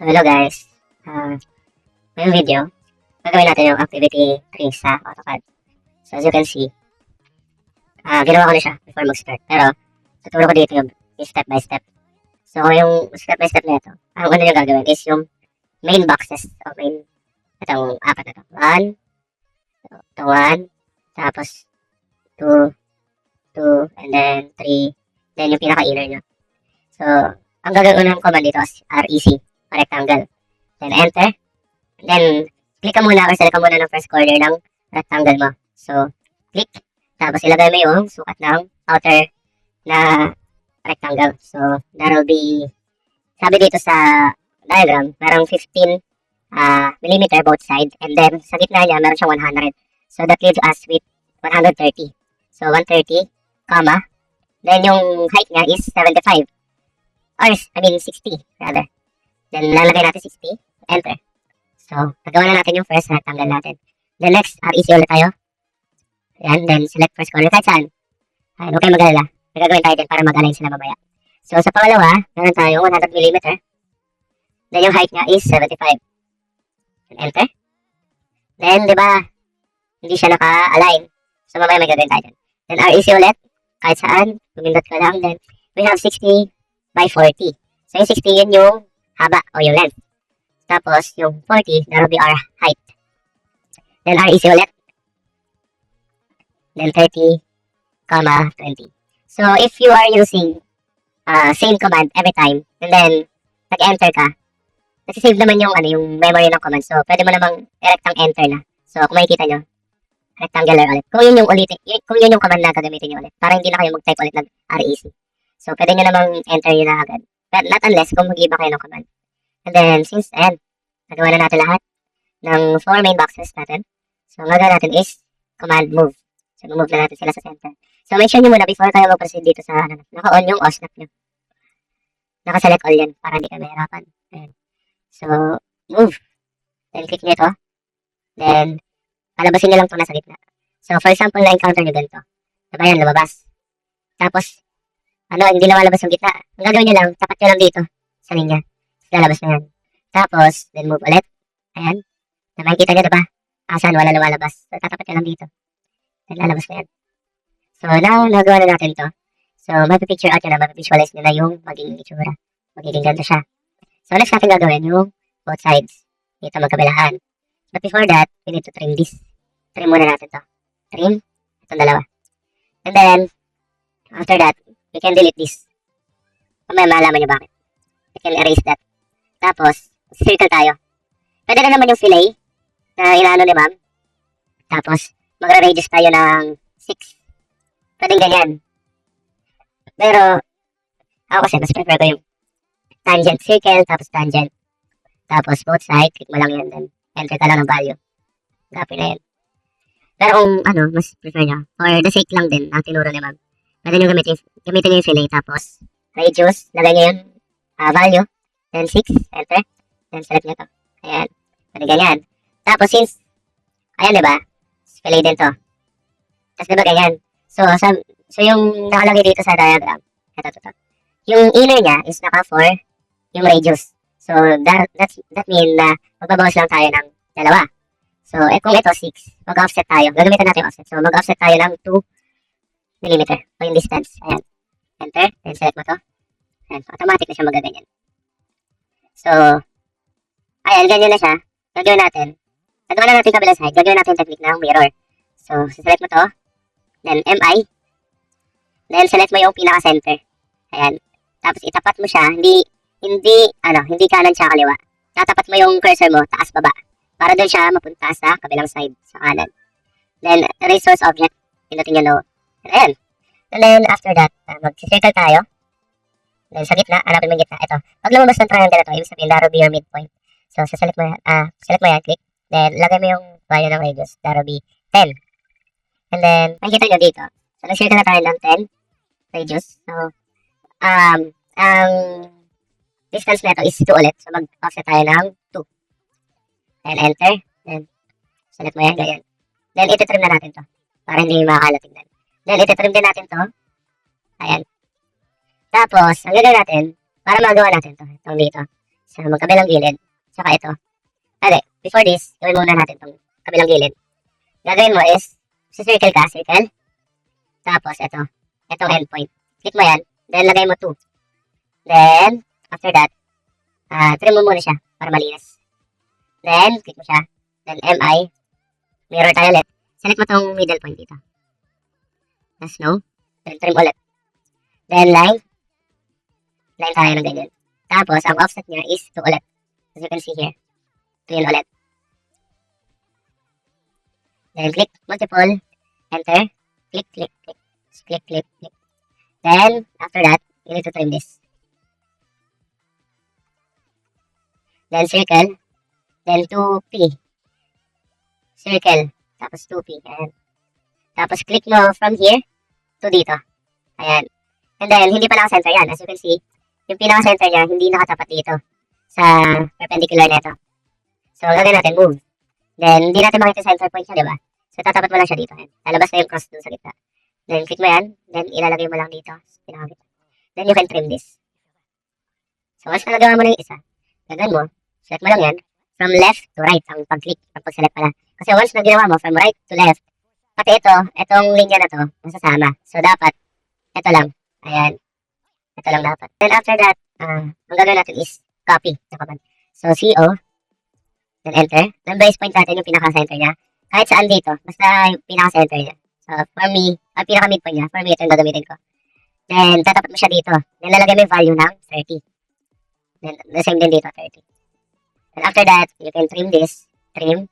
So hello guys, ngayong video, gagawin natin yung activity 3 sa AutoCAD. So as you can see, ginawa ko na siya before mag-start. Pero, tuturo ko dito yung step by step. So yung step by step na ito, ang una yung gagawin is yung main boxes o main, itong apat na ito. 1, tapos 2, and then 3, then yung pinaka-inner nyo. So, ang gagawin unang command dito is REC, rectangle. Then enter. Then, click ka muna or select ka muna ng first corner ng rectangle mo. So, click. Tapos ilagay mo yung sukat ng outer na rectangle. So, that'll be, sabi dito sa diagram, merong 15 millimeter both sides. And then, sa gitna niya, meron siyang 100. So, that leaves us with 130. So, 130, comma. Then, yung height niya is 75. Or, 60, rather. Then, lalagay natin 60. Enter. So, nagawa na natin yung first rectangle natin. Then, next, REC ulit tayo. Ayan, then, select first corner kahit saan. Ayan, huwag kayong mag-alala. May gagawin tayo din para mag-align sila mamaya. So, sa pangalawa, meron tayong 100mm. Then, yung height niya is 75. And enter. Then, di ba, hindi siya naka-align. So, mamaya may gagawin tayo din. Then, REC ulit. Kahit saan. Pumindot ka lang. Then, we have 60 by 40. So, yung 60 yun yung haba o yung length. Tapos, yung 40, that'll be our height. Then, REC ulit. Then, 30, 20. So, if you are using same command every time, and then, nag-enter ka, nasi-save naman yung, yung memory ng command. So, pwede mo namang direct ang enter na. So, kung makikita nyo, rectangular ulit. Kung yun yung ulitin, kung yun yung command na gagamitin nyo ulit, para hindi na kayo mag-type ulit ng REC. So, pwede nyo namang enter yun na agad. But not unless kung mag-iba kayo ng command. And then, since then, nagawa na natin lahat ng 4 main boxes natin. So, ang gagawin natin is command move. So, move na natin sila sa center. So, make sure nyo muna before kayo mag-proceed dito sa, naka-on yung OSNAP nyo. Naka-select all yan para hindi kayo mahirapan. Ayan. So, move. Then, click nyo ito. Then, palabasin nyo lang ito nasa gitna. So, for example, na-encounter nyo ganito. Diba yan, lumabas. Tapos, hindi lumalabas yung gitna. Ang gagawin nyo lang, tapat nyo lang dito sa linya. Lalabas na yan. Tapos, then move ulit. Ayan. Na makikita nyo, diba? Asan, wala lumalabas. So, tatapat nyo lang dito. Then, lalabas na yan. So, now, nagawa na natin to. So, mapipicture out nyo na, mapivisualize nyo na yung magiging itsura. Magiging ganda siya. So, next natin gagawin yung both sides. Dito magkabilahan. But before that, we need to trim this. Trim muna natin to. Trim. Itong dalawa. And then, after that, we can delete this. Mamaya malaman nyo bakit. We can erase that. Tapos, circle tayo. Pwede na naman yung fillet na inaano ni ma'am. Tapos, magra-radius tayo ng 6. Pwede ganyan. Pero, ako kasi, mas prefer ko yung tangent circle, tapos tangent. Tapos, both side, click mo lang yan. Then, enter ka lang ng value. Copy na yan. Pero kung, mas prefer nyo, for the sake lang din, ang tinuro ni ma'am. Pwede nyo gamitin nyo yung fillet, tapos, radius, lagay nyo yung value. Then 6, enter. Then select nyo to. Ayan. Pwede ganyan. Tapos since, ayan diba? Fillet din to. Tapos diba ganyan? So yung nakalagay dito sa diagram, ito. Yung inner niya is naka 4 yung radius. So that mean na magbabawas lang tayo ng dalawa. So kung ito 6, mag-offset tayo. Gagamitan natin yung offset. So mag-offset tayo ng 2 millimeter o yung distance. Ayan. Enter. Then select mo to. Ayan. Automatic na siya magaganyan. So, ayan, ganyan na siya. Gagawin natin. Nagawa na natin kabilang side. Gagawin natin technique ng mirror. So, select mo to. Then, MI. Then, select mo yung pinaka-center. Ayan. Tapos, itapat mo siya. Hindi kanan siya kaliwa. Tatapat mo yung cursor mo, taas baba. Para doon siya mapunta sa kabilang side, sa kanan. Then, erase source object. Pinutin nyo no. Ayan. And then, after that, mag-circle tayo. Then, sa gitna, hanapin mo yung gitna. Ito. Pag lumabas ng triangle ito, ibig sabihin, that'll be your midpoint. So, select mo yan, click. Then, lagay mo yung value ng radius. That'll be 10. And then, makikita nyo dito. So, nag-circle na tayo ng 10 radius. So, ang distance nito is 2 ulit. So, mag-offset tayo ng 2. And enter. Then, select mo yan, ganyan. Then, ititrim na natin to. Para hindi makakalat tingnan. Then, ititrim din natin to. Ayan. Tapos, ang gagawin natin, para magawa natin to, itong dito. sa magkabilang gilid. Saka ito. Before this, gawin muna natin itong kabilang gilid. Gagawin mo is, circle ka, circle. Tapos ito, itong endpoint. Click mo yan, then lagay mo 2. Then, after that, trim mo muna siya para malinis. Then, click mo siya. Then, MI, mirror tayo ulit. Select mo tong middle point dito. Yes, no. Then, trim ulit. Then, line. Line tayo ng ganyan. Tapos, ang offset niya is 2 ulit. As you can see here. 2 yun ulit. Then, click multiple. Enter. Click, click, click. Click, click, click. Then, after that, you need to trim this. Then, circle. Then, 2P. Circle. Tapos, 2P. Ayan. Tapos, click mo from here to dito. Ayan. And then, hindi pa naka-center yan. As you can see, yung pinaka-center niya, hindi nakatapat dito sa perpendicular neto. So, gagawin natin, move. Then, hindi natin makita center point siya, diba? So, tatapat mo lang siya dito. Ayan. Lalabas na yung cross dun sa gitna. Then, click mo yan. Then, ilalagay mo lang dito. Pinaka-gitna. Then, you can trim this. So, once nalagawa mo na yung isa, gagawin mo, select mo lang yan. From left to right ang pag-click, ang pag-select pala. Kasi once na ginawa mo, from right to left, pati itong linya na to, masasama. So, dapat, ito lang. Ayan. Ito lang dapat. Then, after that, ang gagawin natin is copy na command. So, CO, then enter. Then, base point natin yung pinaka-center niya. Kahit saan dito, basta yung pinaka-center niya. So, for me, ang pinaka-midpoint niya, for me, ito yung gagamitin ko. Then, tatapat mo siya dito. Then, lalagay mo yung value ng 30. Then, the same din dito, 30. And after that, you can trim this. Trim,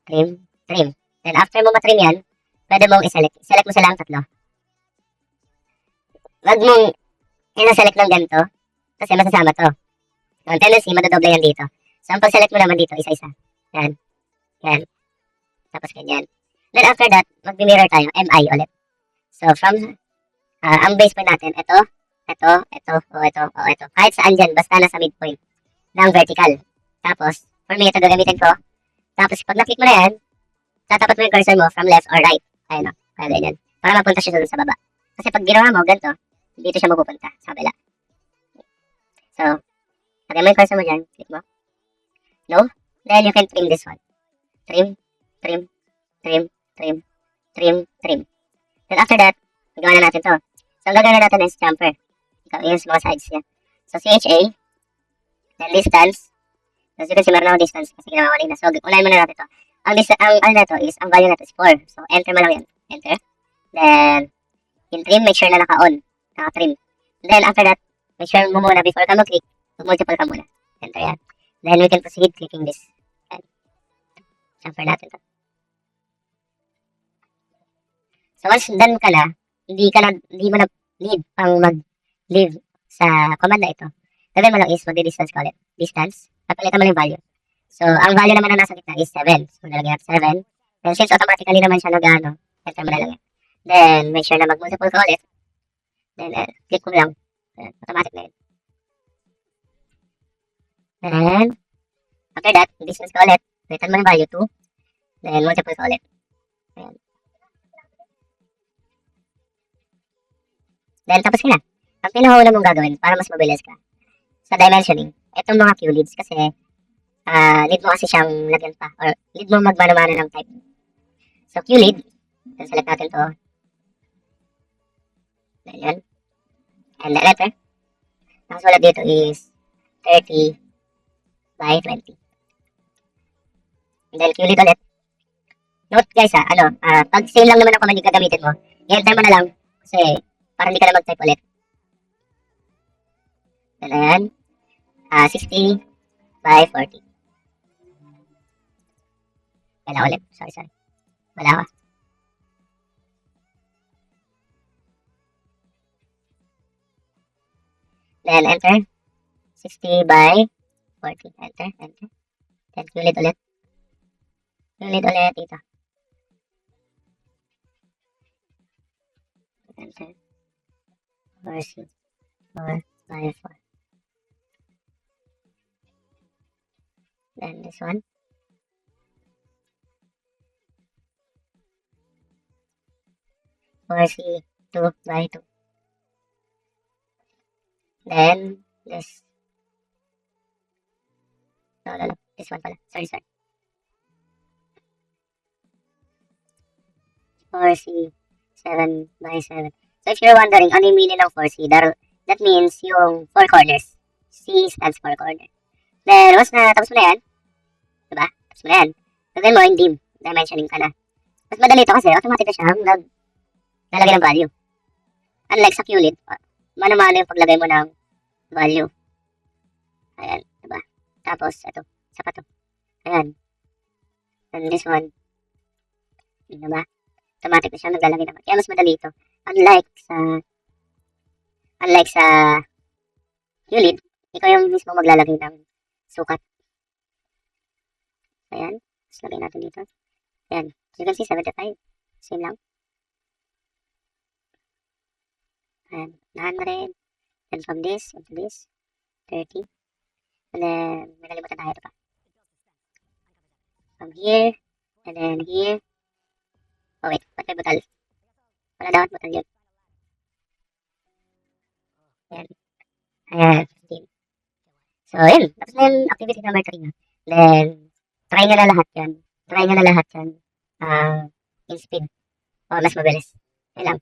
trim, trim. Then after mo matrim yan, pwede mong i-select. Select mo sila ang tatlo. Wag mong i-select ng ganito kasi masasama to. Ang tendency, madodoble yan dito. So, ang pag-select mo naman dito, isa-isa. Yan. Yan. Tapos ganyan. Then after that, mag-mirror tayo. MI ulit. So, from, ang base point natin, ito. Kahit saan dyan, basta nasa midpoint ng vertical. Tapos, for me, ito gagamitin ko. Tapos, pag na-click mo na yan, tatapat mo yung cursor mo from left or right. Ayun o, kaya ganyan. Para mapunta siya dun sa baba. Kasi pag ginawa mo, ganito, dito siya mapupunta sa kabila. So, lagay mo yung cursor mo dyan, click mo. No? Then, you can trim this one. Trim, trim, trim, trim, trim, trim. Then, after that, gawa na natin to. So, ang gagawin na natin is jumper. Yung mga sides niya. So, CHA, then distance. As you can see, meron akong distance kasi ginawa ko na. So, unahin muna natin ito. Ang value na ito is 4. So, enter mo lang yan. Enter. Then, in trim, make sure na naka-on. Naka-trim. Then, after that, make sure mo muna before ka mag-click, multiple ka muna. Enter yan. Then, we can proceed clicking this. Yan. Jumper natin ito. So, once done ka na, hindi mo na need pang mag-leave sa command na ito. Gawin mo lang is, mag-distance ka ulit. Distance. Papalitan mo yung value. So, ang value naman na nasa gitna is 7. So, nalagyan natin 7. Then, since automatically naman siya nag-ano, enter mo na lang yan. Then, make sure na mag-multiple ka ulit. Then, click mo lang. Automatic na yun. Then, after that, distance ka ulit. Palitan mo yung value 2. Then, multiple ka ulit. Ayan. Then, tapos ka na. Ang pinakauna mong gagawin para mas mabilis ka sa dimensioning, itong mga Q-leads kasi need mo kasi siyang lagyan pa or need mo magmano-mano ng type. So, Q-lead, then select natin to. Then yun. And the letter, nakasulat dito is 30 by 20. And then Q-lead ulit. Note guys pag same lang naman ang command yung gagamitin mo, i-enter mo na lang kasi para hindi ka na mag-type ulit. And ayan, 60 by 40. Wala ulit. Sorry. Wala ka. Then, enter. 60 by 40. Enter. Then, ulit. Ulit dito. Enter. 4 by 4. Then, this one. Or C 2 by 2. Then, this This one pala. Sorry. 4C, 7 by 7. So if you're wondering, ano yung meaning ng 4C? That means yung 4 corners. C stands for corner. Then, once na tapos mo na yan, diba? Tapos mo na yan. Gagawin mo yung dim. Dimensioning ka na. Mas madali ito kasi automatic na siya naglalagay ng value. Unlike sa QLID, mano-mano yung paglagay mo ng value. Ayan, diba? Tapos, ito, isa pa to. Ayan. And this one, diba? Automatic na siya naglalagay naman. Kaya mas madali ito. Unlike sa QLID, ikaw yung mismo maglalagay ng sukat. Ayan. Tapos lagay natin dito. Ayan. So you can see 75. Same lang. Ayan. 100. And from this into this, 30. And then, may nalimutan tayo. Ito pa. From here, and then here. Oh wait, ba't may butal? Wala dapat butal yun. Ayan. Ayan. 15. So, yun. Tapos na yung activity number 3 na. Then, try nyo na lahat yan. In speed. O, mas mabilis. Yun lang.